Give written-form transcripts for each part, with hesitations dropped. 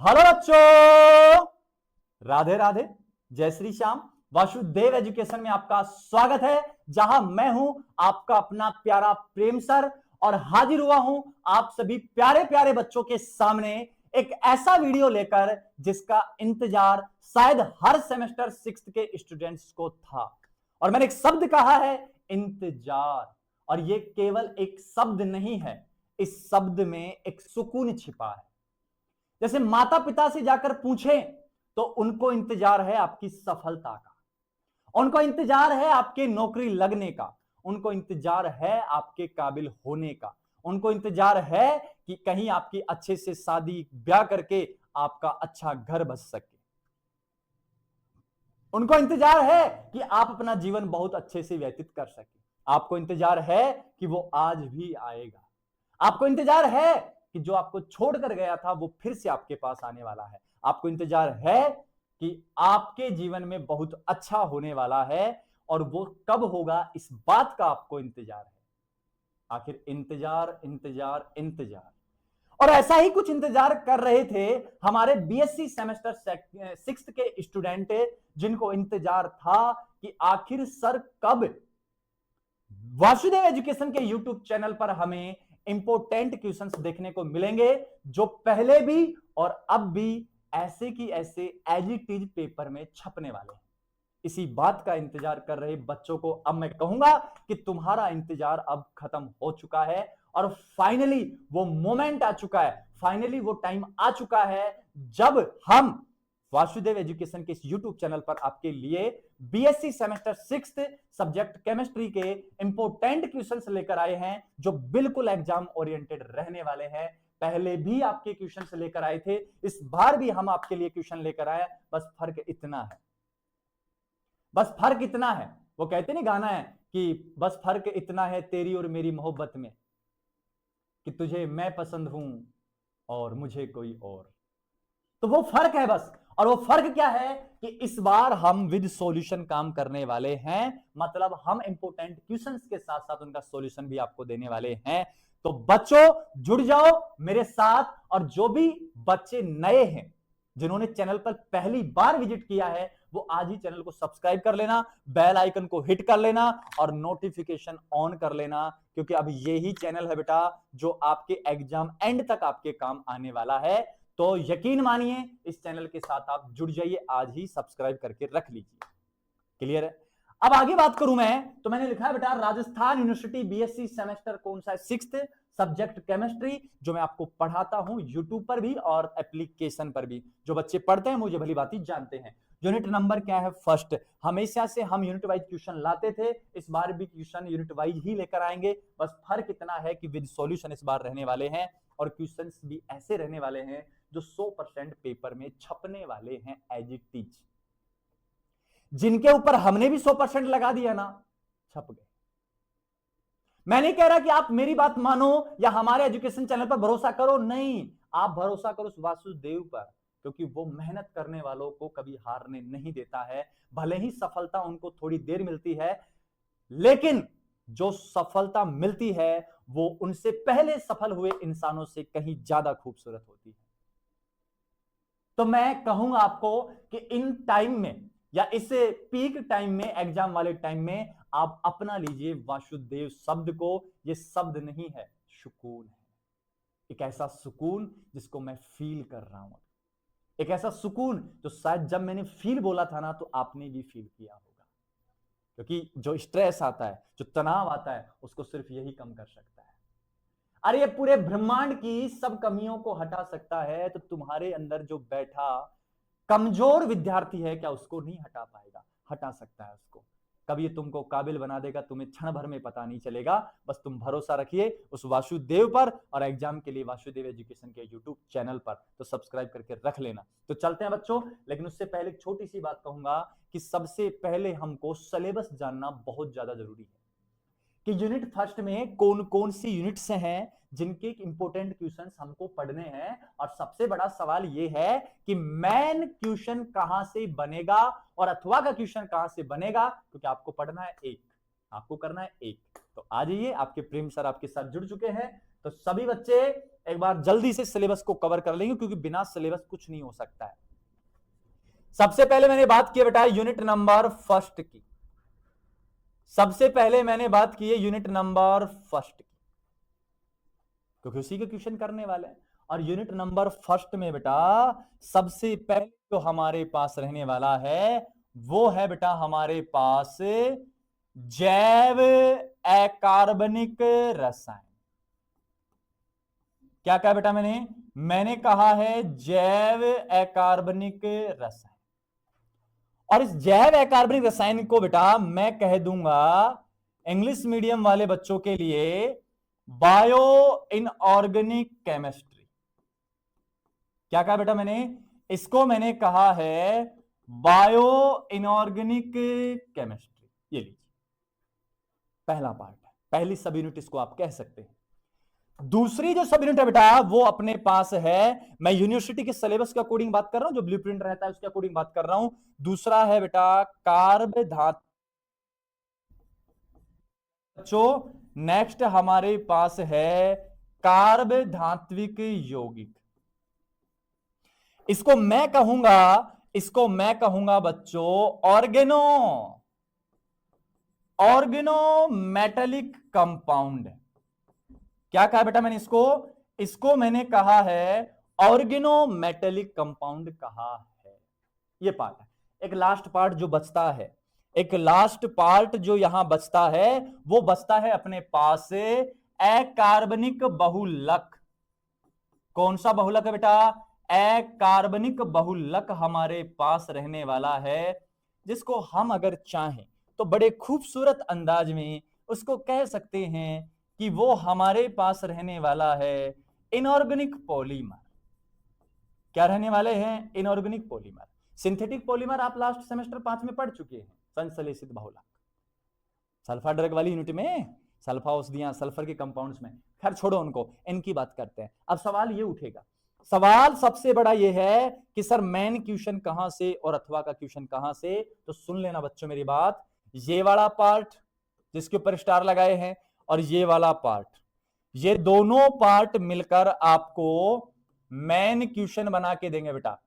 Hello बच्चों, राधे राधे, जय Shri Shyam. Vasudev education में आपका स्वागत है, जहां मैं हूं आपका अपना प्यारा प्रेम सर और हाजिर हुआ हूं आप सभी प्यारे प्यारे बच्चों के सामने एक ऐसा वीडियो लेकर जिसका इंतजार शायद हर सेमेस्टर 6th के स्टूडेंट्स को था। और मैंने एक शब्द कहा है, इंतजार। और ये केवल एक शब्द नहीं है, इस शब्द में एक सुकून छिपा है। जैसे माता पिता से जाकर पूछें तो उनको इंतजार है आपकी सफलता का, उनको इंतजार है आपके नौकरी लगने का, उनको इंतजार है आपके काबिल होने का, उनको इंतजार है कि कहीं आपकी अच्छे से शादी ब्याह करके आपका अच्छा घर बस सके। उनको इंतजार है कि आप अपना जीवन बहुत अच्छे से व्यतीत कर सके। आपको इंतजार है कि वो आज भी आएगा। आपको इंतजार है कि जो आपको छोड़कर गया था वो फिर से आपके पास आने वाला है। आपको इंतजार है कि आपके जीवन में बहुत अच्छा होने वाला है, और वो कब होगा इस बात का आपको इंतजार है। आखिर इंतजार इंतजार इंतजार। और ऐसा ही कुछ इंतजार कर रहे थे हमारे बीएससी सेमेस्टर 6th के स्टूडेंट, जिनको इंतजार था कि आखिर सर कब वासुदेव एजुकेशन के यूट्यूब चैनल पर हमें इंपोर्टेंट क्वेश्चंस देखने को मिलेंगे, जो पहले भी और अब भी ऐसे की ऐसे एज इट इज पेपर में छपने वाले हैं। इसी बात का इंतजार कर रहे बच्चों को अब मैं कहूंगा कि तुम्हारा इंतजार अब खत्म हो चुका है, और फाइनली वो मोमेंट आ चुका है, फाइनली वो टाइम आ चुका है जब हम वासुदेव एजुकेशन के इस यूट्यूब चैनल पर आपके लिए BSc semester 6th subject chemistry के इंपोर्टेंट क्वेश्चंस लेकर आए हैं, जो बिल्कुल एग्जाम ओरिएंटेड रहने वाले हैं। पहले भी आपके क्वेश्चंस लेकर आए थे, इस बार भी हम आपके लिए क्वेश्चन लेकर आए। बस फर्क इतना है, बस फर्क इतना है, वो कहते नहीं गाना है कि बस फर्क इतना है तेरी और मेरी मोहब्बत में, कि तुझे मैं पसंद हूं और मुझे कोई और। तो वो फर्क है बस। और वो फर्क क्या है कि इस बार हम विद सॉल्यूशन काम करने वाले हैं, मतलब हम इंपोर्टेंट क्वेश्चंस के साथ साथ उनका सॉल्यूशन भी आपको देने वाले हैं। तो बच्चों जुड़ जाओ मेरे साथ, और जो भी बच्चे नए हैं जिन्होंने चैनल पर पहली बार विजिट किया है, वो आज ही चैनल को सब्सक्राइब कर लेना, बेल आइकन को हिट कर लेना और नोटिफिकेशन ऑन कर लेना, क्योंकि अब यही चैनल है बेटा जो आपके एग्जाम एंड तक आपके काम आने वाला है। तो यकीन मानिए इस चैनल के साथ आप जुड़ जाइए, आज ही सब्सक्राइब करके रख लीजिए। क्लियर है? अब आगे बात करूं मैं, तो मैंने लिखा है बेटा राजस्थान यूनिवर्सिटी बीएससी सेमेस्टर कौन सा है? 6th सब्जेक्ट केमिस्ट्री, जो मैं आपको पढ़ाता हूं यूट्यूब पर भी और एप्लीकेशन पर भी। जो बच्चे पढ़ते हैं मुझे भली बात जानते हैं। यूनिट नंबर क्या है? फर्स्ट। हमेशा से हम यूनिट वाइज क्वेश्चन लाते थे, इस बार भी क्वेश्चन यूनिट वाइज ही लेकर आएंगे। बस फर्क इतना है कि विद सॉल्यूशन इस बार रहने वाले हैं, और क्वेश्चंस भी ऐसे रहने वाले हैं जो 100% पेपर में छपने वाले हैं एज इट इज। जिनके ऊपर हमने भी 100% लगा दिया ना, छप गए। मैं नहीं कह रहा कि आप मेरी बात मानो या हमारे एजुकेशन चैनल पर भरोसा करो, नहीं, आप भरोसा करो उस वासुदेव पर, क्योंकि वो मेहनत करने वालों को कभी हारने नहीं देता है। भले ही सफलता उनको थोड़ी देर मिलती है, लेकिन जो सफलता मिलती है वो उनसे पहले सफल हुए इंसानों से कहीं ज्यादा खूबसूरत होती है। तो मैं कहूंगा आपको कि इन टाइम में या इस पीक टाइम में, एग्जाम वाले टाइम में, आप अपना लीजिए वासुदेव शब्द को। ये शब्द नहीं है, सुकून है। एक ऐसा सुकून जिसको मैं फील कर रहा हूं, एक ऐसा सुकून जो शायद जब मैंने फील बोला था ना, तो आपने भी फील किया होगा। क्योंकि जो स्ट्रेस आता है, जो तनाव आता है, उसको सिर्फ यही कम कर सकता है। अरे ये पूरे ब्रह्मांड की सब कमियों को हटा सकता है, तो तुम्हारे अंदर जो बैठा कमजोर विद्यार्थी है, क्या उसको नहीं हटा पाएगा? हटा सकता है उसको। कब ये तुमको काबिल बना देगा, तुम्हें क्षण भर में पता नहीं चलेगा। बस तुम भरोसा रखिए उस वासुदेव पर, और एग्जाम के लिए वासुदेव एजुकेशन के यूट्यूब चैनल पर तो सब्सक्राइब करके रख लेना। तो चलते हैं बच्चों, लेकिन उससे पहले एक छोटी सी बात कहूंगा कि सबसे पहले हमको सिलेबस जानना बहुत ज्यादा जरूरी है, कि यूनिट फर्स्ट में कौन कौन सी यूनिट्स हैं जिनके इंपोर्टेंट क्वेश्चंस हमको पढ़ने हैं। और सबसे बड़ा सवाल यह है कि मेन क्वेश्चन कहां से बनेगा और अथवा का क्वेश्चन कहां से बनेगा, क्योंकि आपको पढ़ना है एक, आपको करना है एक। तो आ जाइए, आपके प्रेम सर आपके साथ जुड़ चुके हैं। तो सभी बच्चे एक बार जल्दी से सिलेबस को कवर कर लेंगे, क्योंकि बिना सिलेबस कुछ नहीं हो सकता है। सबसे पहले मैंने बात की बेटा यूनिट नंबर फर्स्ट की। सबसे पहले मैंने बात की है यूनिट नंबर फर्स्ट की, क्योंकि उसी के क्वेश्चन करने वाले हैं। और यूनिट नंबर फर्स्ट में बेटा सबसे पहले जो हमारे पास रहने वाला है वो है बेटा हमारे पास जैव अकार्बनिक रसायन। क्या कहा बेटा मैंने कहा है जैव अकार्बनिक रसायन। और इस जैव अकार्बनिक रसायन को बेटा मैं कह दूंगा इंग्लिश मीडियम वाले बच्चों के लिए बायो इनऑर्गेनिक केमिस्ट्री। क्या कहा बेटा इसको मैंने कहा है बायो इनऑर्गेनिक केमिस्ट्री। ये लीजिए पहला पार्ट है, पहली सब यूनिट इसको आप कह सकते हैं। दूसरी जो सब यूनिट है बेटा वो अपने पास है, मैं यूनिवर्सिटी के सिलेबस के अकॉर्डिंग बात कर रहा हूं, जो ब्लूप्रिंट रहता है उसके अकॉर्डिंग बात कर रहा हूं। दूसरा है बेटा कार्ब धातु। बच्चों नेक्स्ट हमारे पास है कार्ब धात्विक यौगिक। इसको मैं कहूंगा बच्चों ऑर्गेनो मेटेलिक कंपाउंड। क्या कहा बेटा इसको मैंने कहा है ऑर्गेनो मेटेलिक कंपाउंड कहा है। ये पार्ट है। एक लास्ट पार्ट जो बचता है, जो यहां बचता है वो बचता है अपने पास अकार्बनिक बहुलक। कौन सा बहुलक है बेटा? अकार्बनिक बहुलक हमारे पास रहने वाला है, जिसको हम अगर चाहें तो बड़े खूबसूरत अंदाज में उसको कह सकते हैं कि वो हमारे पास रहने वाला है इनऑर्गेनिक पॉलीमर। क्या रहने वाले हैं? Inorganic polymer. सिंथेटिक पॉलीमर आप लास्ट सेमेस्टर 5 में पढ़ चुके हैं, संश्लेषित बहुलक। सल्फा ड्रग वाली यूनिट में सल्फा औषधियां, सल्फर के कंपाउंड्स में, खैर छोड़ो उनको, इनकी बात करते हैं। अब सवाल ये उठेगा, सवाल सबसे बड़ा ये है कि सर मेन क्वेश्चन कहां से और अथवा का क्वेश्चन कहां से? तो सुन लेना बच्चों मेरी बात, ये वाला पार्ट जिसके ऊपर स्टार लगाए हैं और ये वाला पार्ट, ये दोनों पार्ट मिलकर आपको मेन क्वेश्चन बना के देंगे बेटा।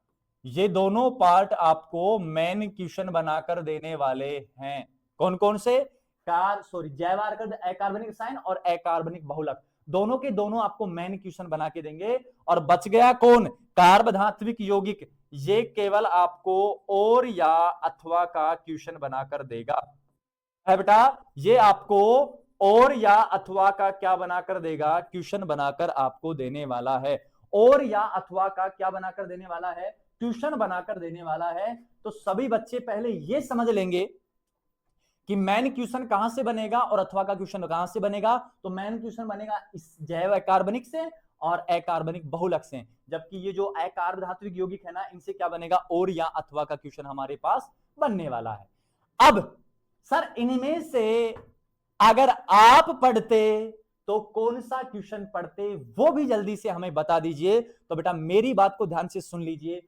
ये दोनों पार्ट आपको मेन क्वेश्चन बनाकर देने वाले हैं। कौन कौन से? जैव अकार्बनिक रसायन और अकार्बनिक बहुलक, दोनों के दोनों आपको मेन क्वेश्चन बना के देंगे। और बच गया कौन? कार्बधात्विक यौगिक, ये केवल आपको और या अथवा का क्वेश्चन बनाकर देगा है बेटा। ये आपको और या अथवा का क्या बनाकर देगा? क्वेश्चन बनाकर आपको देने वाला है। और या अथवा का क्या बनाकर देने वाला है? ट्यूशन बनाकर देने वाला है। तो सभी बच्चे पहले ये समझ लेंगे कि मैन क्वेश्चन कहां से बनेगा और अथवा का क्वेश्चन कहां से बनेगा। तो मैन क्वेश्चन बनेगा इस जैव अकार्बनिक से और अकार्बनिक बहुलक से, जबकि ये जो अकार्ब धात्विक यौगिक है ना, इनसे क्या बनेगा? और या अथवा का क्वेश्चन हमारे पास बनने वाला है। अब सर इनमें से अगर आप पढ़ते तो कौन सा क्वेश्चन पढ़ते, वो भी जल्दी से हमें बता दीजिए। तो बेटा मेरी बात को ध्यान से सुन लीजिए,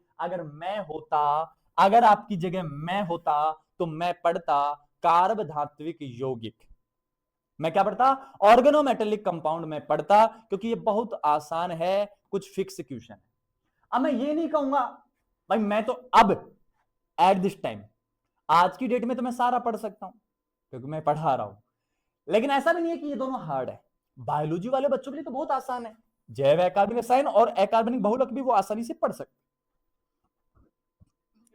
अगर आपकी जगह मैं होता तो मैं पढ़ता कार्ब धात्विक यौगिक। मैं क्या पढ़ता? ऑर्गेनोमेटेलिक कंपाउंड में पढ़ता, क्योंकि ये बहुत आसान है, कुछ फिक्स क्वेश्चन है। अब मैं ये नहीं कहूंगा भाई मैं तो अब एट दिस टाइम आज की डेट में तो मैं सारा पढ़ सकता हूं क्योंकि मैं पढ़ा रहा हूं, लेकिन ऐसा भी नहीं है कि ये दोनों हार्ड है। बायोलॉजी वाले बच्चों के लिए तो बहुत आसान है, जैव अकार्बनिक रसायन और अकार्बनिक बहुलक भी वो आसानी से पढ़ सकते।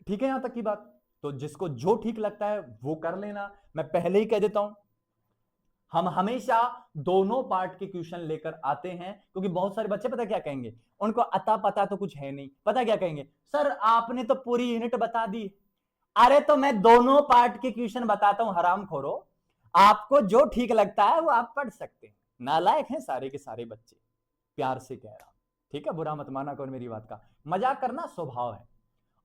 ठीक है यहां तक की बात? तो जिसको जो ठीक लगता है वो कर लेना। मैं पहले ही कह देता हूं, हम हमेशा दोनों पार्ट के क्वेश्चन लेकर आते हैं, क्योंकि बहुत सारे बच्चे पता क्या कहेंगे, उनको अता पता तो कुछ है नहीं, पता क्या कहेंगे, सर आपने तो पूरी यूनिट बता दी। अरे तो मैं दोनों पार्ट के क्वेश्चन बताता हूं हरामखोरो, आपको जो ठीक लगता है वो आप पढ़ सकते हैं। नालायक हैं सारे के सारे बच्चे, प्यार से कह रहा हूं, ठीक है? बुरा मत माना कौन मेरी बात का, मजाक करना स्वभाव है।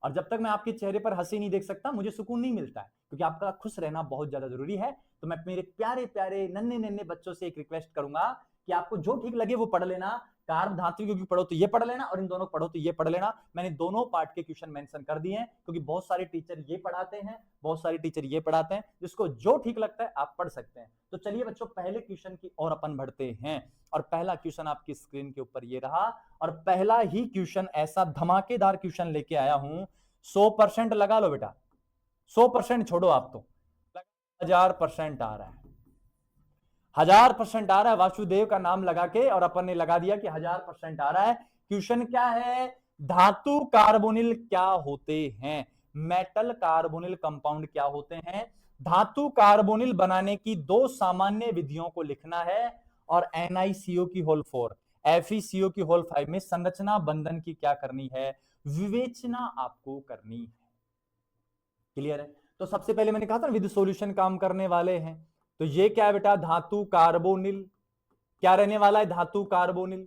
और जब तक मैं आपके चेहरे पर हंसी नहीं देख सकता मुझे सुकून नहीं मिलता है, क्योंकि आपका खुश रहना बहुत ज्यादा जरूरी है। तो मैं मेरे प्यारे प्यारे नन्हे नन्हे बच्चों से एक रिक्वेस्ट करूंगा कि आपको जो ठीक लगे वो पढ़ लेना, कार्ब धात्विक यौगिक पढ़ो तो ये पढ़ लेना, और इन दोनों पढ़ो तो ये पढ़ लेना। मैंने दोनों पार्ट के क्वेश्चन मेंशन कर दिए हैं, क्योंकि बहुत सारे टीचर ये पढ़ाते हैं, बहुत सारे टीचर ये पढ़ाते हैं, जिसको जो ठीक लगता है आप पढ़ सकते हैं। तो चलिए बच्चों, पहले क्वेश्चन की ओर अपन बढ़ते हैं, और पहला क्वेश्चन आपकी स्क्रीन के ऊपर ये रहा, और पहला ही क्वेश्चन ऐसा धमाकेदार क्वेश्चन लेके आया हूं। 100% लगा लो बेटा, 100% छोड़ो आप, तो 1000% आ रहा है, 1000% आ रहा है। वासुदेव का नाम लगा के और अपन ने लगा दिया कि 1000% आ रहा है। क्वेश्चन क्या है? धातु कार्बोनिल क्या होते हैं? मेटल कार्बोनिल कंपाउंड क्या होते हैं? धातु कार्बोनिल बनाने की दो सामान्य विधियों को लिखना है, और NiCO की होल 4 FeCO की होल 5 में संरचना बंधन की क्या करनी है? विवेचना आपको करनी है। क्लियर है? तो सबसे पहले मैंने कहा था विद सॉल्यूशन काम करने वाले हैं, तो ये क्या है बेटा? धातु कार्बोनिल क्या रहने वाला है? धातु कार्बोनिल।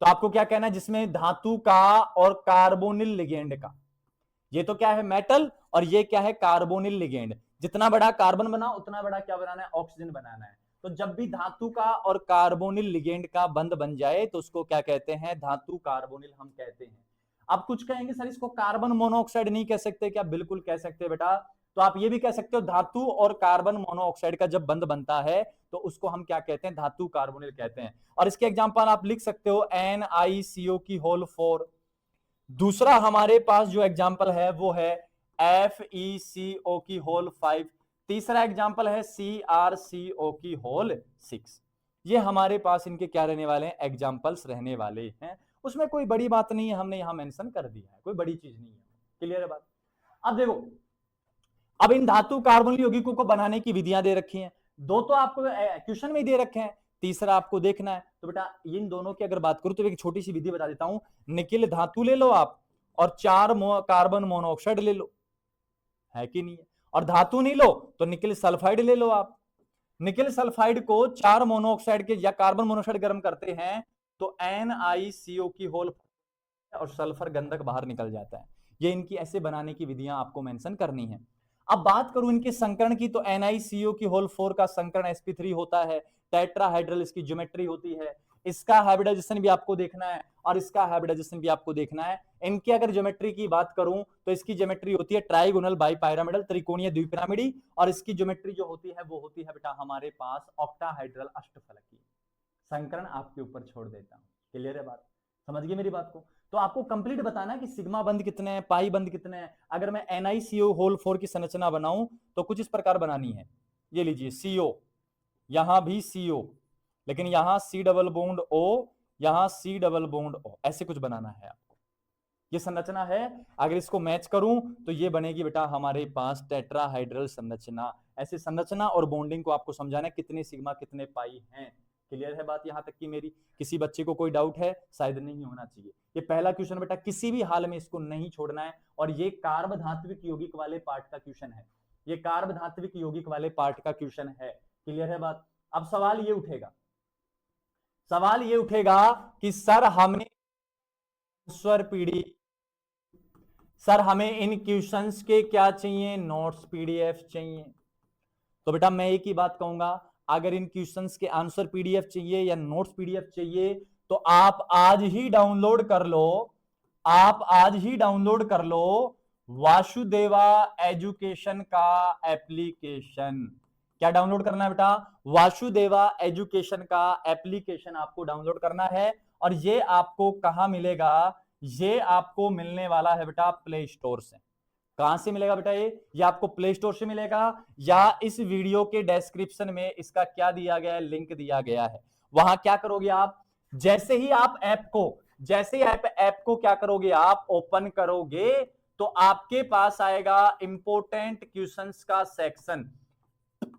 तो आपको क्या कहना है? जिसमें धातु का और कार्बोनिल लिगेंड का, ये तो क्या है? मेटल, और ये क्या है? Carbonyl ligand. जितना बड़ा कार्बन बनाओ उतना बड़ा क्या बनाना है? ऑक्सीजन बनाना है। तो जब भी धातु का और कार्बोनिल लिगेंड का बंध बन जाए तो उसको क्या कहते हैं? धातु कार्बोनिल हम कहते हैं। अब कुछ कहेंगे सर इसको कार्बन मोनोऑक्साइड नहीं कह सकते क्या? बिल्कुल कह सकते हैं बेटा। तो आप ये भी कह सकते हो धातु और कार्बन मोनोऑक्साइड का जब बंध बनता है तो उसको हम क्या कहते हैं? धातु कार्बोनिल कहते हैं। और इसके एग्जांपल आप लिख सकते हो NiCO की होल 4। दूसरा हमारे पास जो एग्जांपल है वो है FeCO की होल 5। तीसरा एग्जांपल है CrCO की होल 6। ये हमारे पास इनके क्या रहने वाले हैं? एग्जांपल्स रहने वाले हैं। उसमें कोई बड़ी बात नहीं है, हमने यहां मेंशन कर दिया है, कोई बड़ी चीज नहीं है। क्लियर है बात? अब देखो, अब इन धातु कार्बोनिल यौगिकों को बनाने की विधियां दे रखी हैं, दो तो आपको क्वेश्चन में दे रखे हैं, तीसरा आपको देखना है। तो बेटा इन दोनों की अगर बात करूं तो एक छोटी सी विधि बता देता हूं। निकिल धातु ले लो आप, और 4 कार्बन मोनोऑक्साइड ले लो, है कि नहीं है? और धातु नहीं लो तो निकिल सल्फाइड ले लो आप। निकिल सल्फाइड को 4 मोनोऑक्साइड के या कार्बन मोनोऑक्साइड गर्म करते हैं तो NiCO की होल और सल्फर गंधक बाहर निकल जाता है। ये इनकी ऐसे बनाने की विधियां आपको मेंशन करनी है। अब बात करूं इनके संकरण की, तो NiCO की होल 4 का संकरण sp3 होता है, टेट्राहाइड्रल इसकी ज्योमेट्री होती है। इसका हाइब्रिडाइजेशन भी आपको देखना है, और इसका हाइब्रिडाइजेशन भी आपको देखना है। इनकी अगर ज्योमेट्री की बात करूं तो इसकी ज्योमेट्री होती है ट्राइगोनल बाइपिरामिडल, त्रिकोणीय द्विपिरामिडी, और इसकी ज्योमेट्री जो होती है वो होती है बेटा हमारे पास ऑक्टाहाइड्रल अष्टफलकी। संकरण आपके ऊपर छोड़ देता हूं। क्लियर है बात? समझ गए मेरी बात को? तो आपको कंप्लीट बताना है कि सिग्मा बंद कितने हैं, पाई बंद कितने हैं। अगर मैं NiCO होल 4 की संरचना बनाऊं तो कुछ इस प्रकार बनानी है। ये लीजिए CO, यहां भी CO, लेकिन यहां C डबल बॉन्ड O, यहां C डबल बॉन्ड O, ऐसे कुछ बनाना है आपको। ये संरचना है। अगर इसको मैच करूं तो ये बनेगी बेटा हमारे पास टेट्राहाइड्रल संरचना। ऐसे संरचना और बॉन्डिंग को आपको समझाना है, कितने सिग्मा कितने पाई हैं। क्लियर है बात यहां तक की मेरी? किसी बच्चे को कोई डाउट है? शायद नहीं होना चाहिए। ये पहला क्वेश्चन बेटा किसी भी हाल में इसको नहीं छोड़ना है, और ये कार्ब धात्विक यौगिक वाले पार्ट का क्वेश्चन है। ये कार्ब धात्विक यौगिक वाले पार्ट का क्वेश्चन है। क्लियर है बात? अब सवाल ये उठेगा, सवाल ये उठेगा कि सर हमें स्वर पीडी, सर हमें इन क्वेश्चंस के क्या चाहिए? नोट्स PDF चाहिए। तो बेटा मैं एक ही बात कहूंगा, अगर इन क्वेश्चंस के आंसर PDF चाहिए या नोट्स PDF चाहिए तो आप आज ही डाउनलोड कर लो, आप आज ही डाउनलोड कर लो वासुदेवा एजुकेशन का एप्लीकेशन। क्या डाउनलोड करना है बेटा? वासुदेवा एजुकेशन का एप्लीकेशन आपको डाउनलोड करना है। और ये आपको कहां मिलेगा? ये आपको मिलने वाला है बेटा प्ले स्टोर से। कहां से मिलेगा बेटा? ये आपको प्ले स्टोर से मिलेगा, या इस वीडियो के डिस्क्रिप्शन में इसका क्या दिया गया है? लिंक दिया गया है। वहां क्या करोगे आप? जैसे ही आप जैसे ही ऐप को क्या करोगे? आप ओपन करोगे तो आपके पास आएगा इंपोर्टेंट क्वेश्चंस का सेक्शन।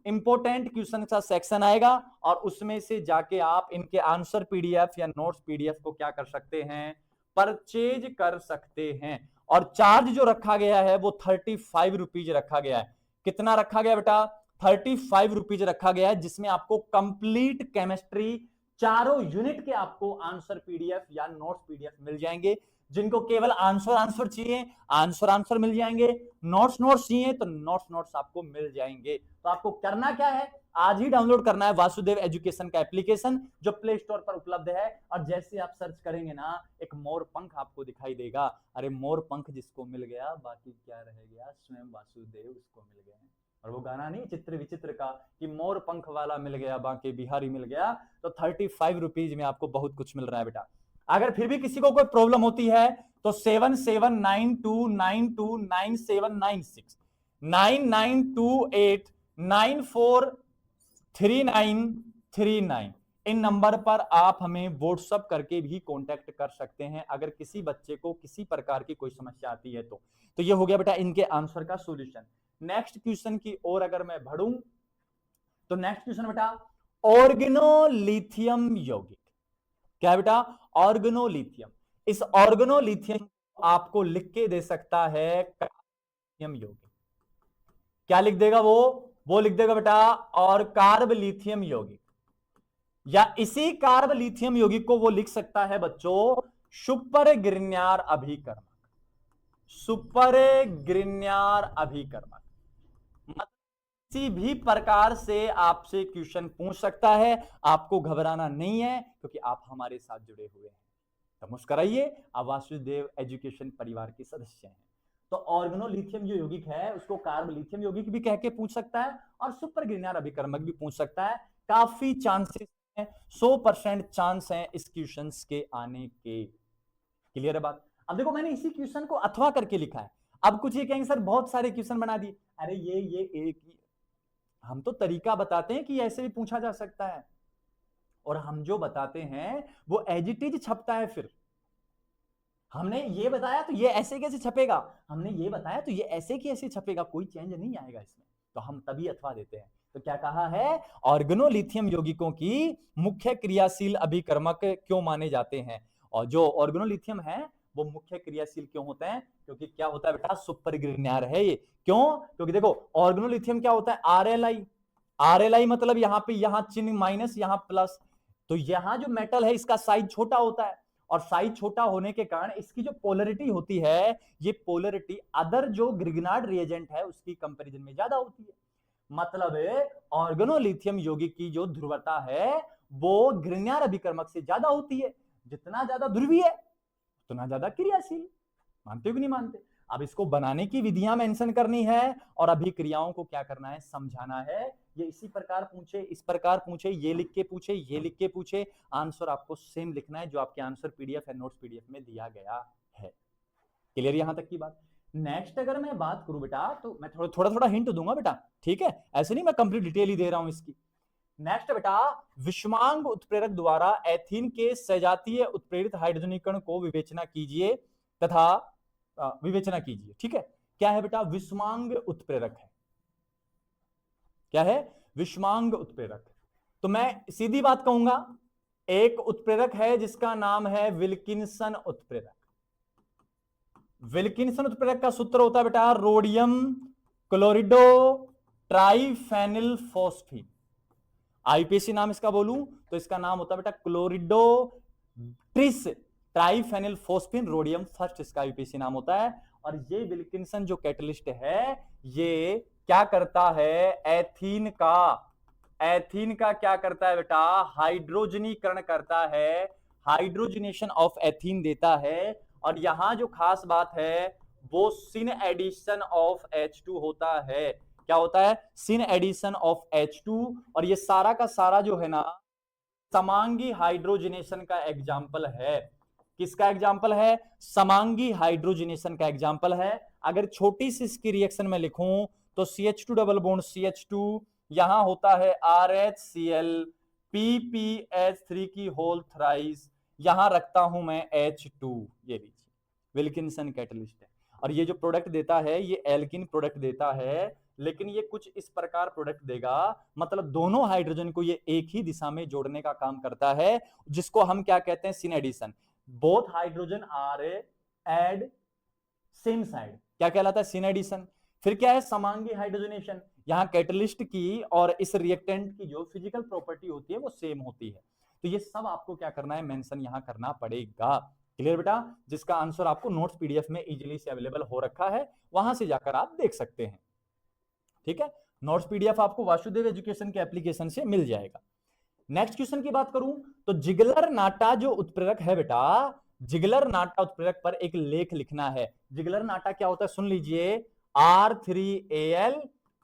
इंपोर्टेंट क्वेश्चन का सेक्शन आएगा, और उसमें से जाके आप इनके आंसर PDF या नोट्स PDF को क्या कर सकते हैं? परचेज कर सकते हैं। और चार्ज जो रखा गया है वो 35 रुपीज रखा गया है। कितना रखा गया बेटा? 35 रुपीज रखा गया है, जिसमें आपको कंप्लीट केमिस्ट्री चारों यूनिट के आपको आंसर PDF या नोट्स PDF मिल जाएंगे। जिनको केवल आंसर चाहिए आंसर मिल जाएंगे, नोट्स चाहिए तो नोट्स आपको मिल जाएंगे। तो आपको करना क्या है, आज ही डाउनलोड करना है वासुदेव एजुकेशन का एप्लीकेशन जो प्ले स्टोर पर उपलब्ध है। और जैसे आप सर्च करेंगे ना, एक मोर पंख आपको दिखाई देगा। अरे मोर पंख जिसको मिल गया बाकी क्या रह गया, स्वयं वासुदेव उसको मिल गए। और वो गाना नहीं चित्र विचित्र का कि मोर पंख वाला मिल गया बाकी बिहारी मिल गया। तो 35 रुपीज में आपको बहुत कुछ मिल रहा है बेटा। अगर फिर भी किसी को कोई प्रॉब्लम होती है तो 7792929796 9928943939 इन नंबर पर आप हमें व्हाट्सएप करके भी कांटेक्ट कर सकते हैं अगर किसी बच्चे को किसी प्रकार की कोई समस्या आती है तो ये हो गया बेटा इनके आंसर का सॉल्यूशन। नेक्स्ट क्वेश्चन की ओर अगर मैं बढ़ूं तो नेक्स्ट क्वेश्चन बेटा ऑर्गेनोलिथियम यौगिक। क्या है बेटा, ऑर्गेनोलिथियम। इस ऑर्गेनोलिथियम आपको लिख के दे सकता है कार्बलिथियम यौगिक। क्या लिख देगा वो लिख देगा बेटा और कार्बलिथियम यौगिक, या इसी कार्बलिथियम यौगिक को वो लिख सकता है बच्चों सुपर ग्रिग्नार अभिकर्मक। सुपर ग्रिग्नार अभिकर्मक किसी भी प्रकार से आपसे क्वेश्चन पूछ सकता है, आपको घबराना नहीं है क्योंकि आप हमारे साथ जुड़े हुए हैं। तो मुस्कुराइए, आप वासुदेव एजुकेशन परिवार के सदस्य हैं। तो ऑर्गेनोलिथियम जो यौगिक है उसको कार्बलिथियम यौगिक भी कह के पूछ सकता है और सुपर ग्रिग्नार अभिकर्मक भी पूछ सकता है। काफी चांसेस हैं, 100% चांस है इस क्वेश्चन के आने के। क्लियर है बात। अब देखो मैंने इसी क्वेश्चन को अथवा करके लिखा है। अब कुछ ये कहेंगे सर बहुत सारे क्वेश्चन बना दिए। अरे ये एक ही, हम तो तरीका बताते हैं कि ऐसे भी पूछा जा सकता है, और हम जो बताते हैं वो एज इट इज छपता है। फिर हमने ये बताया तो ये ऐसे कैसे छपेगा, हमने ये बताया तो ये ऐसे की ऐसे छपेगा, कोई चेंज नहीं आएगा इसमें। तो हम तभी अथवा देते हैं। तो क्या कहा है, ऑर्गेनोलिथियम यौगिकों की मुख्य क्रियाशील अभिकर्मक क्यों माने जाते हैं। और जो ऑर्गेनोलिथियम है वो मुख्य क्रियाशील क्यों होते हैं, क्योंकि क्या होता है बेटा सुपर ग्रिग्नार है ये। क्यों, क्योंकि देखो ऑर्गेनोलिथियम क्या होता है आरएलआई मतलब यहां पे यहां चिन्ह माइनस यहां प्लस। तो यहां जो मेटल है इसका साइज छोटा होता है, और साइज छोटा होने के कारण इसकी जो पोलरिटी होती है ये पोलरिटी अदर जो ग्रिग्नार्ड रिएजेंट है उसकी कंपैरिजन में ज्यादा होती है। मतलब ऑर्गेनोलिथियम यौगिक की जो ध्रुवता है वो ग्रिग्नार अभिकर्मक से ज्यादा होती है। जितना ज्यादा ध्रुवीय है उतना ज्यादा क्रियाशील। मानते हो कि नहीं मानते। अब इसको बनाने की विधियां मेंशन करनी है और अभिक्रियाओं को क्या करना है, समझाना है। ये इसी प्रकार पूछे, इस प्रकार पूछे, ये लिख के पूछे, ये लिख के पूछे, आंसर आपको सेम लिखना है जो आपके आंसर पीडीएफ या नोट्स पीडीएफ में दिया गया है। क्लियर यहां तक की बात। नेक्स्ट अगर मैं बात करूं बेटा तो मैं थोड़ा हिंट दूंगा बेटा, ठीक है, ऐसे नहीं मैं कंप्लीट डिटेल ही दे रहा हूं इसकी। नेक्स्ट बेटा विषमांग उत्प्रेरक द्वारा एथीन के सजातीय उत्प्रेरित हाइड्रोजनीकरण को विवेचना कीजिए तथा विवेचना कीजिए। ठीक है, क्या है बेटा, विषमांग उत्प्रेरक है। क्या है, विषमांग उत्प्रेरक। तो मैं सीधी बात कहूंगा, एक उत्प्रेरक है जिसका नाम है विल्किंसन उत्प्रेरक। विल्किंसन उत्प्रेरक का सूत्र होता है बेटा रोडियम क्लोरिडो ट्राइफेनिल फॉस्फीन। आईपीसी नाम इसका बोलूं तो इसका नाम होता है बेटा क्लोरिडो ट्रिस ट्राइफेनिल फॉस्फीन रोडियम फर्स्ट, इसका आईपीसी नाम होता है। और ये विल्किंसन जो कैटलिस्ट है ये क्या करता है, एथीन का क्या करता है बेटा, हाइड्रोजनीकरण करता है, हाइड्रोजनेशन ऑफ एथीन देता है। और यहां जो खास बात है वो सिन एडिशन ऑफ H2 होता है। क्या होता है, सिन एडिशन ऑफ H2। और ये सारा का सारा जो है ना समांगी हाइड्रोजनेशन का एग्जाम्पल है। किसका एग्जाम्पल है, समांगी हाइड्रोजनेशन का एग्जाम्पल है। अगर छोटी सी इसकी रिएक्शन में लिखूं तो CH2 डबल बॉन्ड CH2 यहां होता है RHCl PPH3 की होल थ्राइस, यहां रखता हूं मैं H2। ये लीजिए विल्किंसन कैटलिस्ट है। और ये जो प्रोडक्ट देता है ये एल्किन प्रोडक्ट देता है, लेकिन ये कुछ इस प्रकार प्रोडक्ट देगा, मतलब दोनों हाइड्रोजन को ये एक ही दिशा में जोड़ने का काम करता है, जिसको हम क्या कहते हैं, syn addition. Both hydrogen are add same side, क्या कहलाता है, सिन एडिशन। फिर क्या है, समांगी हाइड्रोजनेशन। यहां कैटलिस्ट की और इस रिएक्टेंट की जो फिजिकल प्रॉपर्टी होती है वो सेम होती है। तो ये सब आपको क्या करना है, मेंशन यहां करना पड़ेगा। क्लियर बेटा, जिसका आंसर आपको नोट्स पीडीएफ में इजीली से अवेलेबल हो रखा है, वहां से जाकर आप देख सकते हैं। ठीक है, नोट्स पीडीएफ आपको वासुदेव एजुकेशन के एप्लीकेशन से मिल जाएगा। नेक्स्ट क्वेश्चन की बात करूं तो जिगलर नाटा जो उत्प्रेरक है बेटा, जिगलर नाटा उत्प्रेरक पर एक लेख लिखना है। जिगलर नाटा क्या होता है सुन लीजिए, R3Al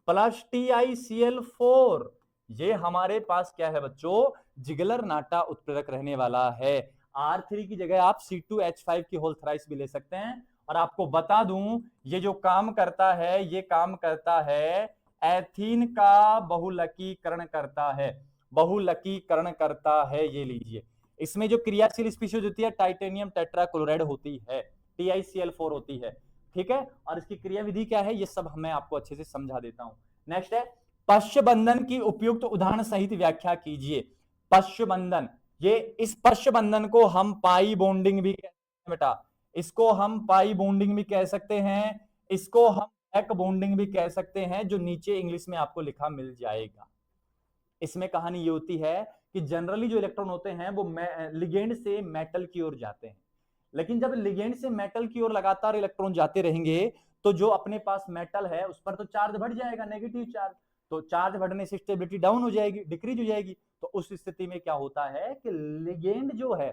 प्लस TiCl4, ये हमारे पास क्या है बच्चों, जिगलर नाटा उत्प्रेरक रहने वाला है। R3 की जगह आप C2H5 की होल थ्राइस भी ले सकते हैं। और आपको बता दूं, ये जो काम करता है, ये काम करता है एथीन का बहुलकीकरण करता है, बहुलकीकरण करता है। ये लीजिए, इसमें जो क्रियाशील स्पीशीज होती है टाइटेनियम टेट्राक्लोराइड होती है, TiCl4 होती है। ठीक है, और इसकी क्रियाविधि क्या है ये सब मैं आपको अच्छे से समझा देता हूं। नेक्स्ट है पश्च बंधन की उपयुक्त उदाहरण सहित व्याख्या कीजिए। पश्च बंधन, ये इस पश्च बंधन को हम पाई बॉन्डिंग भी कहते हैं बेटा, इसको हम पाई बॉन्डिंग भी कह सकते हैं, इसको हम बैक बॉन्डिंग भी कह सकते हैं, जो नीचे इंग्लिश में आपको लिखा मिल जाएगा। इसमें कहानी ये होती है कि जनरली जो इलेक्ट्रॉन होते हैं वो लिगेंड से मेटल की ओर जाते हैं, लेकिन जब लिगेंड से मेटल की ओर लगातार इलेक्ट्रॉन जाते रहेंगे तो जो अपने पास मेटल है उस पर तो चार्ज बढ़ जाएगा, नेगेटिव चार्ज, तो चार्ज बढ़ने से स्टेबिलिटी डाउन हो जाएगी, डिक्रीज हो जाएगी। तो उस स्थिति में क्या होता है कि लिगेंड जो है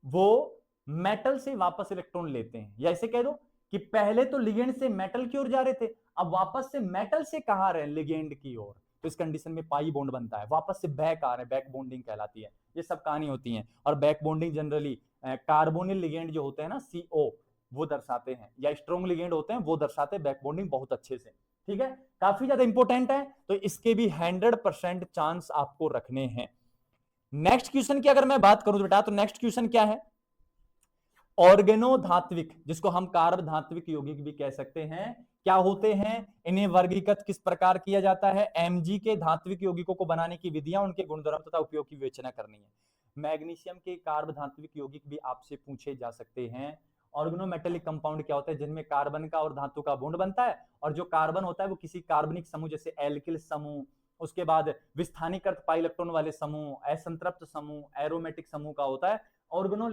वो मेटल से वापस इलेक्ट्रॉन लेते हैं, या ऐसे कह दो कि पहले तो लिगेंड से मेटल की ओर जा रहे थे, अब वापस से मेटल से कहां रहे, लिगेंड की ओर। तो इस कंडीशन में पाई बॉन्ड बनता है, वापस से बैक आ रहे हैं, बैक बॉन्डिंग कहलाती है। ये सब कहानी होती है। और back bonding generally carbonyl ligand जो होते हैं ना, CO, वो दर्शाते हैं, या स्ट्रॉन्ग लिगेंड होते हैं वो दर्शाते हैं बैक बॉन्डिंग बहुत अच्छे से। ठीक है, काफी ज्यादा इंपॉर्टेंट है, तो इसके भी 100% चांस आपको रखने हैं। नेक्स्ट क्वेश्चन की अगर मैं बात करूं तो बेटा, तो नेक्स्ट क्वेश्चन क्या है, ऑर्गेनो धात्विक, जिसको हम कार्ब धात्विक यौगिक भी कह सकते हैं, क्या होते हैं, इन्हें वर्गीकृत किस प्रकार किया जाता है। Mg के धात्विक यौगिकों को बनाने की विधियां, उनके गुणधर्म तथा उपयोग की विवेचना करनी है। मैग्नीशियम के कार्ब धात्विक यौगिक भी आपसे पूछे जा सकते हैं। ऑर्गेनोमेटेलिक कंपाउंड क्या होता है, जिनमें कार्बन का और धातु का बॉन्ड बनता है, और जो कार्बन होता है वो किसी कार्बनिक समूह जैसे एल्किल समूह, उसके बाद विस्थानीकृत पाई इलेक्ट्रॉन वाले समूह, असंतृप्त समूह, एरोमेटिक समूह का होता है। ऑर्गेनो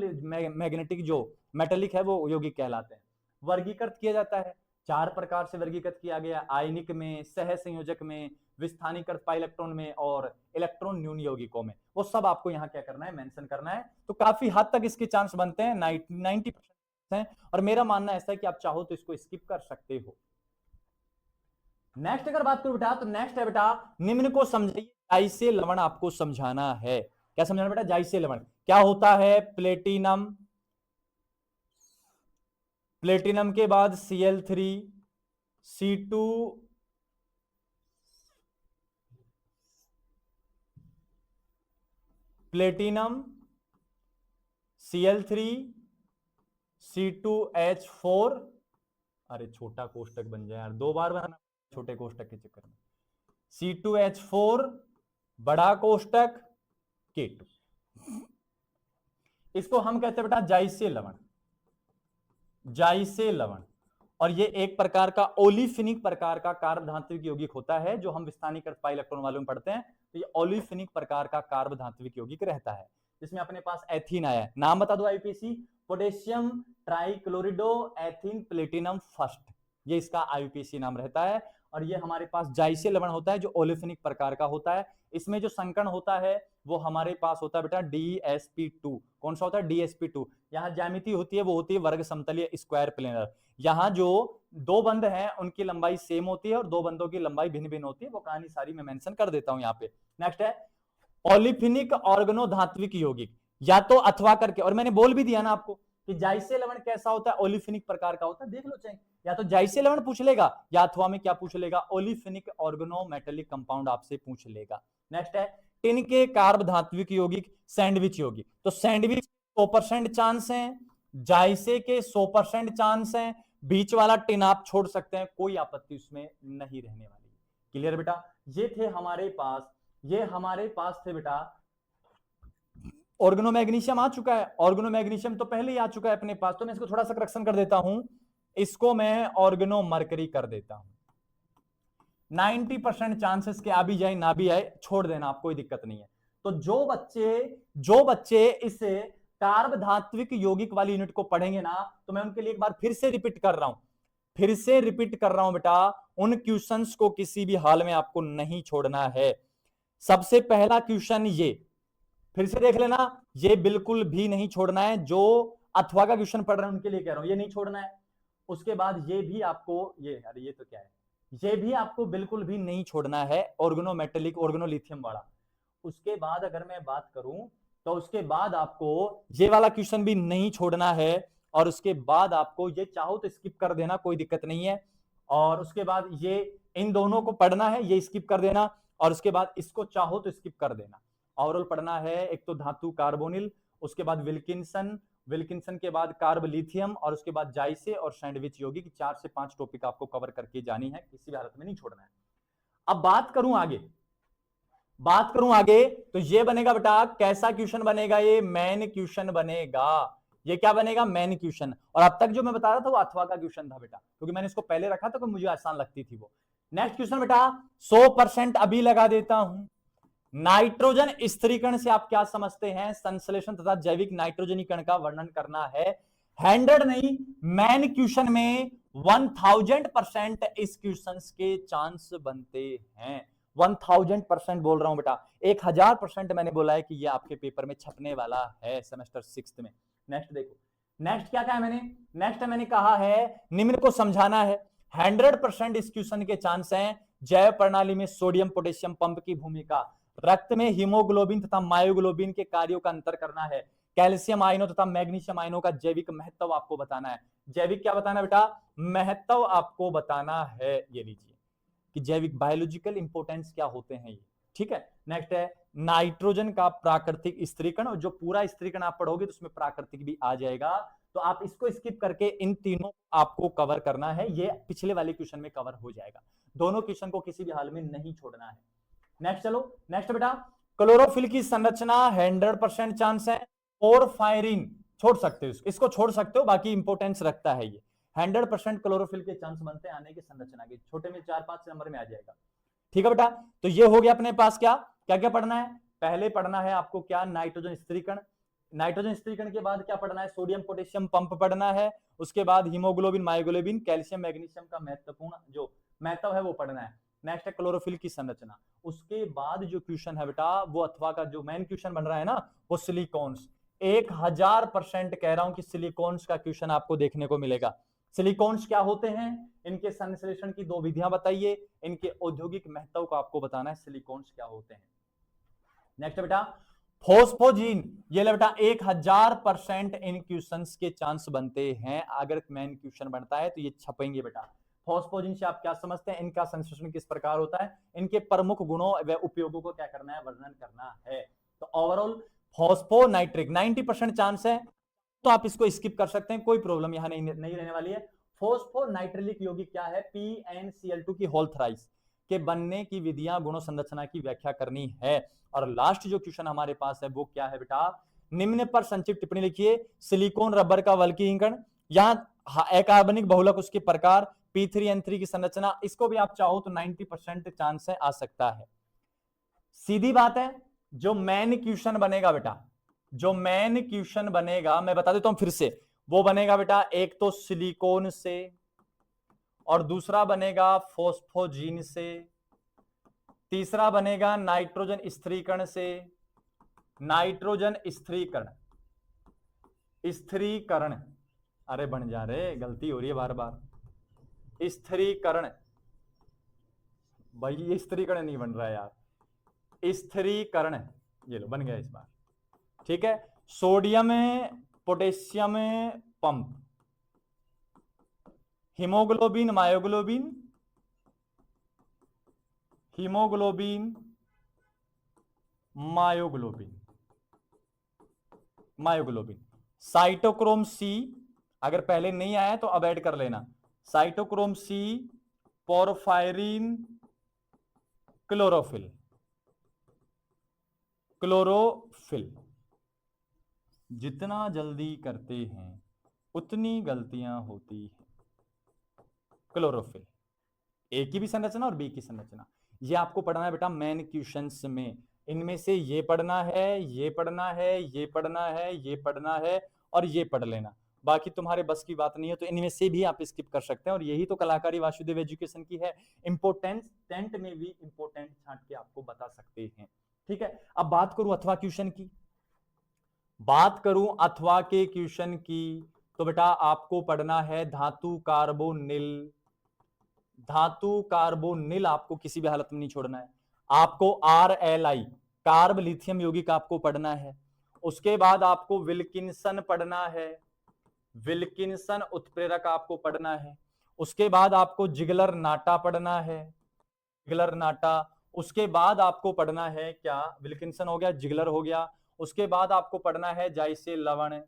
मैग्नेटिक जो मेटेलिक है वो यौगिक कहलाते हैं। वर्गीकृत किया जाता है, 4 प्रकार से वर्गीकृत किया गया, आयनिक में, सह संयोजक में, विस्थानीकृत पाई इलेक्ट्रॉन में, और इलेक्ट्रॉन न्यून यौगिकों में। वो सब आपको यहाँ क्या करना है, मेंशन करना है। तो काफी हद तक इसके चांस बनते हैं, 90% हैं, और मेरा मानना ऐसा है कि आप चाहो तो इसको स्किप कर सकते हो। नेक्स्ट अगर बात करूं बेटा, तो नेक्स्ट है बेटा, निम्न को समझिए, जाइसे लवण आपको समझाना है। क्या समझाना बेटा, जाइसे लवण क्या होता है, प्लेटिनम, प्लेटिनम के बाद Cl3, C2, platinum, Cl3, C2H4, अरे छोटा कोष्टक बन जाए यार, 2 बार बनाना छोटे कोष्टक के चक्कर में, C2H4 बड़ा कोष्टक K2, इसको हम कहते हैं बेटा जाइसे लवण, जाइसे लवण। और ये एक प्रकार का ओलिफिनिक प्रकार का कार्ब धात्विक यौगिक होता है, जो हम विस्थानीकृत पाई इलेक्ट्रॉन वालों में पढ़ते हैं। तो ये ओलिफिनिक प्रकार का कार्ब धात्विक यौगिक रहता है, जिसमें अपने पास एथीन आया है। नाम बता दो IUPAC, potassium trichlorido ethene platinum first, ये इसका आईयूपीएसी नाम रहता है। और ये हमारे पास जाइसे लवण होता है, जो ओलिफिनिक प्रकार का होता है। इसमें जो संकरण होता है वो हमारे पास होता है बेटा DsP2। कौन सा होता है, DsP2। यहाँ ज्यामिति होती है वो होती है वर्ग समतलीय स्क्वायर प्लेनर। यहाँ जो 2 बंध हैं उनकी लंबाई सेम होती है और 2 बंधों की लंबाई भिन्न भिन्न होती है, वो कहानी सारी मैं मेंशन कर देता हूं यहाँ पे। नेक्स्ट है ओलिफिनिक ऑर्गेनो धात्विक यौगिक, या तो अथवा करके, और मैंने बोल भी दिया ना आपको कि जाइसे लवण कैसा होता है, ओलिफिनिक प्रकार का होता है, देख लो चाहे, या तो जाइसे लवण पूछ लेगा या अथवा में क्या पूछ लेगा, ओलिफिनिक ऑर्गेनोमेटेलिक कंपाउंड आपसे पूछ लेगा। नेक्स्ट है टिन के कार्ब धात्विक यौगिक, सैंडविच यौगिक। तो सैंडविच 100% चांस है, जाइसे के 100% चांस है, बीच वाला टिन आप छोड़ सकते हैं, कोई आपत्ति उसमें नहीं रहने वाली। क्लियर बेटा, ये थे हमारे पास, ये हमारे पास थे बेटा, ऑर्गेनोमैग्नीशियम आ चुका है, ऑर्गेनोमैग्नीशियम तो पहले ही आ चुका है अपने पास, तो मैं इसको थोड़ा सा करेक्शन कर देता हूं, इसको मैं ऑर्गेनोमर्करी कर देता हूं। 90% चांसेस के आ भी जाए ना भी आए, छोड़ देना आप, कोई दिक्कत नहीं है। तो जो बच्चे इस कार्ब धात्विक यौगिक वाली यूनिट को पढ़ेंगे ना, तो मैं उनके लिए एक बार फिर से रिपीट कर रहा हूं बेटा, उन क्वेश्चंस को किसी भी हाल में आपको नहीं छोड़ना है। सबसे पहला क्वेश्चन ये फिर से देख लेना, ये बिल्कुल भी नहीं छोड़ना है। जो अथवा का क्वेश्चन पढ़ रहे हैं उनके लिए कह रहा हूं, ये नहीं छोड़ना है। उसके बाद ये भी आपको, ये तो क्या है, ये भी आपको बिल्कुल भी नहीं छोड़ना है, ऑर्गेनोमेटेलिक ऑर्गेनोलिथियम वाला। उसके बाद अगर मैं बात करूं तो उसके बाद आपको ये वाला क्वेश्चन भी नहीं छोड़ना है, और उसके बाद आपको ये चाहो तो स्किप कर देना, कोई दिक्कत नहीं है। और उसके बाद ये इन दोनों को पढ़ना है, ये स्किप कर देना, और उसके बाद इसको चाहो तो स्किप कर देना। ओवरऑल पढ़ना है एक तो धातु कार्बोनिल, उसके बाद विल्किंसन के बाद कार्ब लिथियम, और उसके बाद जाइसे और सैंडविच यौगिक। 4 से 5 टॉपिक आपको कवर करके जानी है, किसी भी हालत में नहीं छोड़ना है। अब बात करूं आगे तो ये बनेगा बेटा, कैसा क्वेश्चन बनेगा, ये मेन क्वेश्चन बनेगा। ये क्या बनेगा, मेन क्वेश्चन। और अब तक जो मैं बता रहा था वो अथवा का क्वेश्चन था बेटा, क्योंकि मैंने इसको पहले रखा था, मुझे आसान लगती थी वो। नेक्स्ट क्वेश्चन बेटा 100% अभी लगा देता हूं। नाइट्रोजन स्थिरीकरण से आप क्या समझते हैं, संश्लेषण तथा जैविक नाइट्रोजनीकरण का वर्णन करना है। 100 नहीं, मेन क्वेश्चन में 1000% इस क्वेश्चन के चांस बनते हैं। 1000% बोल रहा हूं बेटा, 1000% मैंने बोला है कि ये आपके पेपर में छपने वाला है सेमेस्टर 6 में। नेक्स्ट देखो, नेक्स्ट क्या कहा मैंने, नेक्स्ट मैंने कहा है निम्न को समझाना है। 100% इस क्वेश्चन के चांस हैं। जैव प्रणाली में सोडियम पोटेशियम पंप की भूमिका, रक्त में हीमोग्लोबिन तथा मायोग्लोबिन के कार्यों का अंतर करना है, कैल्शियम आयनों तथा मैग्नीशियम आयनों का जैविक महत्व आपको बताना है। जैविक क्या बताना बेटा, महत्व आपको बताना है। ये लीजिए कि जैविक बायोलॉजिकल इंपोर्टेंस क्या होते हैं ये, ठीक है। नेक्स्ट है नाइट्रोजन का प्राकृतिक स्थिरीकरण, और जो पूरा स्थिरीकरण आप पढ़ोगे तो उसमें प्राकृतिक भी आ जाएगा, तो आप इसको स्किप करके इन तीनों आपको कवर करना है। ये पिछले वाले क्वेश्चन में कवर हो जाएगा, दोनों क्वेश्चन को किसी भी हाल में नहीं छोड़ना है। नेक्स्ट चलो, नेक्स्ट बेटा क्लोरोफिल की संरचना 100% चांस है। पोरफायरिन छोड़ सकते हो, इसको छोड़ सकते हो, बाकी इंपोर्टेंस रखता है ये। 100% क्लोरोफिल के चांस बनते हैं आने की संरचना के, छोटे में 4-5 नंबर में आ जाएगा, ठीक है बेटा। तो ये हो गया अपने पास, क्या क्या क्या पढ़ना है, पहले पढ़ना है आपको क्या, नाइट्रोजन स्थिरीकरण। नाइट्रोजन स्थिरीकरण के बाद क्या पढ़ना है, सोडियम पोटेशियम पंप पढ़ना है। उसके बाद हीमोग्लोबिन मायोग्लोबिन कैल्शियम मैग्नीशियम का महत्वपूर्ण जो महत्व है वो पढ़ना है। नेक्स्ट है क्लोरोफिल की संरचना। उसके बाद जो क्वेश्चन है बेटा वो अथवा का जो मेन क्वेश्चन बन रहा है ना, वो सिलिकॉन्स। 1000% कह रहा हूं कि सिलिकॉन्स का क्वेश्चन आपको देखने को मिलेगा। सिलिकॉन्स क्या होते हैं, इनके संश्लेषण की 2 विधियां बताइए, इनके औद्योगिक महत्व को आपको बताना है, सिलिकॉन्स क्या होते हैं। नेक्स्ट बेटा फोस्फोजीन, ये बेटा 1000% इन क्वेश्चंस के चांस बनते हैं। अगर मेन क्वेश्चन बनता है तो ये छपेंगे बेटा। फोस्फोजीन से आप क्या समझते हैं, इनका संश्लेषण किस प्रकार होता है, इनके प्रमुख गुणों व उपयोगों को क्या करना है, वर्णन करना है। तो ओवरऑल फॉस्फोनाइट्रिक 90% चांस है, तो आप इसको स्किप कर सकते हैं, कोई प्रॉब्लम यहां नहीं रहने वाली है। फोस्फोनाइट्रिलिक यौगिक क्या है, PnCl2 की होल थ्राइस के बनने की विधियां, गुणों, संरचना की व्याख्या करनी है। और लास्ट जो क्वेश्चन हमारे पास है वो क्या है बेटा, निम्न पर संक्षिप्त टिप्पणी लिखिए। सिलिकॉन रबर का वल्कीकरण, यहां अकार्बनिक बहुलक उसके प्रकार, P3N3 की संरचना, इसको भी आप चाहो तो 90% चांस है, आ सकता है। सीधी बात है, जो मेन क्वेश्चन बनेगा बेटा, जो मेन क्वेश्चन बनेगा मैं बता देता हूं फिर से, वो बनेगा बेटा एक तो सिलिकॉन से, और दूसरा बनेगा फोस्फोजीन से, तीसरा बनेगा नाइट्रोजन स्थिरीकरण से। नाइट्रोजन स्थिरीकरण, स्थिरीकरण, अरे बन जा रहे, गलती हो रही है बार बार, स्थिरीकरण, भाई ये स्थिरीकरण नहीं बन रहा है यार, स्थिरीकरण, ये लो बन गया इस बार, ठीक है। Sodium potassium pump, haemoglobin myoglobin, haemoglobin myoglobin, myoglobin, cytochrome C, अगर पहले नहीं आया तो अब ऐड कर लेना, cytochrome C, porphyrin, chlorophyll, chlorophyll. जितना जल्दी करते हैं उतनी गलतियां होती हैं। क्लोरोफिल, ए की भी संरचना और बी की संरचना, ये आपको पढ़ना है बेटा मेन क्वेश्चंस में। इनमें से ये पढ़ना है, ये पढ़ना है, ये पढ़ना है, ये पढ़ना है और ये पढ़ लेना। बाकी तुम्हारे बस की बात नहीं है तो इनमें से भी आप स्किप कर सकते हैं। और यही तो कलाकारी वासुदेव एजुकेशन की है, इंपोर्टेंस टेंट में भी इंपोर्टेंट छांट के आपको बता सकते हैं। ठीक है, अब बात करूं अथवा क्वेश्चन की, बात करूं अथवा के क्वेश्चन की, तो बेटा आपको पढ़ना है धातु कार्बोनिल। धातु कार्बोनिल आपको किसी भी हालत में नहीं छोड़ना है। आपको RLI कार्ब लिथियम यौगिक आपको पढ़ना है। उसके बाद आपको विल्किंसन पढ़ना है, विल्किंसन उत्प्रेरक आपको पढ़ना है। उसके बाद आपको जिगलर नाटा पढ़ना है, जिगलर नाटा। उसके बाद आपको पढ़ना है क्या, विल्किंसन हो गया, जिगलर हो गया। उसके बाद आपको पढ़ना है जाइसे लवण,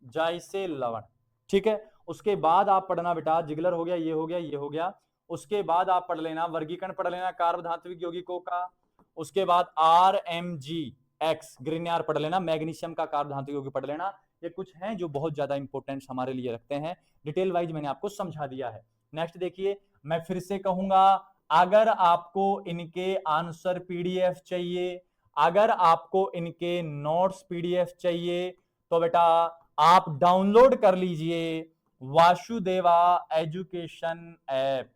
जाइसे लवण। ठीक है, उसके बाद आप पढ़ना बेटा, जिगलर हो गया, ये हो गया, ये हो गया। उसके बाद आप पढ़ लेना वर्गीकरण पढ़ लेना कार्ब धात्विक यौगिकों का। उसके बाद RMgX ग्रीनयार पढ़ लेना, मैग्नीशियम का कार्ब धात्विक यौगिक पढ़ लेना। ये कुछ हैं जो बहुत ज्यादा इंपॉर्टेंस हमारे लिए रखते हैं, डिटेल वाइज मैंने आपको समझा दिया है। नेक्स्ट देखिए, मैं फिर से कहूंगा, अगर आपको इनके आंसर PDF चाहिए, अगर आपको इनके नोट्स PDF चाहिए, तो बेटा आप डाउनलोड कर लीजिए वासुदेवा एजुकेशन ऐप।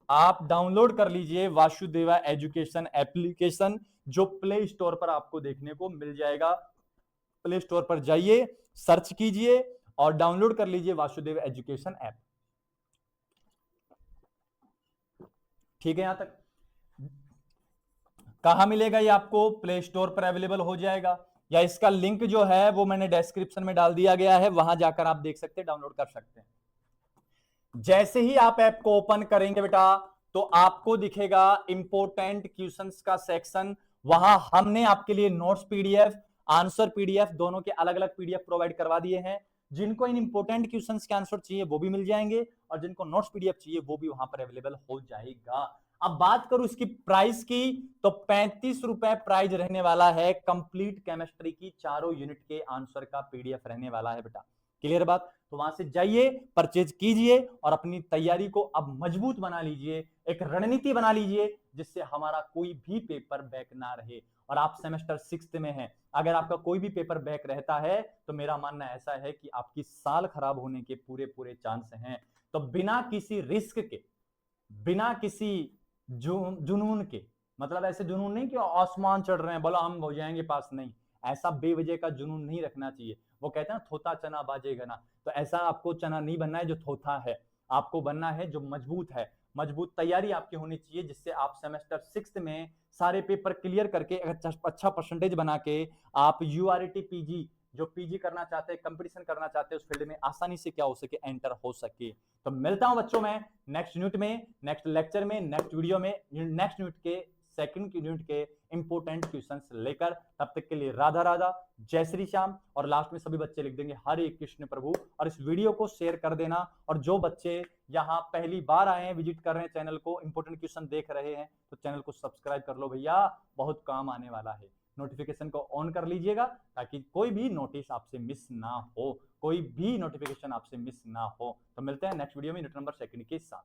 आप डाउनलोड कर लीजिए वासुदेवा एजुकेशन एप्लीकेशन, जो प्ले स्टोर पर आपको देखने को मिल जाएगा। प्ले स्टोर पर जाइए, सर्च कीजिए और डाउनलोड कर लीजिए वासुदेवा एजुकेशन ऐप। ठीक है, यहां तक कहां मिलेगा ये आपको, प्ले स्टोर पर अवेलेबल हो जाएगा, या इसका लिंक जो है वो मैंने डिस्क्रिप्शन में डाल दिया गया है, वहां जाकर आप देख सकते हैं, डाउनलोड कर सकते हैं। जैसे ही आप ऐप को ओपन करेंगे बेटा, तो आपको दिखेगा इंपोर्टेंट क्वेश्चंस का सेक्शन। वहां हमने आपके लिए नोट्स PDF, आंसर PDF दोनों के अलग अलग PDF प्रोवाइड करवा दिए हैं। जिनको इन इंपोर्टेंट क्वेश्चंस के आंसर चाहिए वो भी मिल जाएंगे, और जिनको नोट्स PDF चाहिए वो भी वहां पर अवेलेबल हो जाएगा। अब बात करूं इसकी प्राइस की, तो 35 रुपए प्राइस रहने वाला है। कंप्लीट केमिस्ट्री की चारों यूनिट के आंसर का PDF रहने वाला है बेटा। क्लियर बात? तो वहां से जाइए, परचेज कीजिए और अपनी तैयारी को अब मजबूत बना लीजिए, एक रणनीति बना लीजिए, जिससे हमारा कोई भी पेपर बैक ना रहे। और आप सेमेस्टर 6 में हैं, अगर आपका कोई भी पेपर बैक रहता है तो मेरा मानना ऐसा है कि आपकी साल खराब होने के पूरे पूरे चांस हैं। तो बिना किसी रिस्क के, बिना किसी जुनून के, मतलब ऐसे जुनून नहीं कि आसमान चढ़ रहे हैं बोला हम हो जाएंगे पास, नहीं, ऐसा बेवजह का जुनून नहीं रखना चाहिए। वो कहते हैं ना, थोथा चना बाजेगा ना, तो ऐसा आपको चना नहीं बनना है जो थोथा है, आपको बनना है जो मजबूत है। मजबूत तैयारी आपकी होनी चाहिए, जिससे आप सेमेस्टर 6 में सारे पेपर क्लियर करके अच्छा परसेंटेज बना के आप URT PG, जो PG करना चाहते हैं, कंपटीशन करना चाहते हैं, उस फील्ड में आसानी से क्या हो सके, एंटर हो सके। तो मिलता हूं बच्चों में नेक्स्ट यूनिट में, नेक्स्ट लेक्चर में, नेक्स्ट वीडियो में, नेक्स्ट यूनिट के सेकंड यूनिट के इंपोर्टेंट क्वेश्चंस लेकर। तब तक के लिए राधा राधा, जय श्री श्याम। और लास्ट में सभी बच्चे लिख देंगे हरे कृष्ण प्रभु। और इस वीडियो को शेयर कर देना। और जो बच्चे यहाँ पहली बार आए हैं, विजिट कर रहे हैं चैनल को, इंपोर्टेंट क्वेश्चन देख रहे हैं, तो चैनल को सब्सक्राइब कर लो भैया, बहुत काम आने वाला है। नोटिफिकेशन को ऑन कर लीजिएगा ताकि कोई भी नोटिस आपसे मिस ना हो, कोई भी नोटिफिकेशन आपसे मिस ना हो। तो मिलते हैं नेक्स्ट वीडियो में यूनिट नंबर 2 के साथ।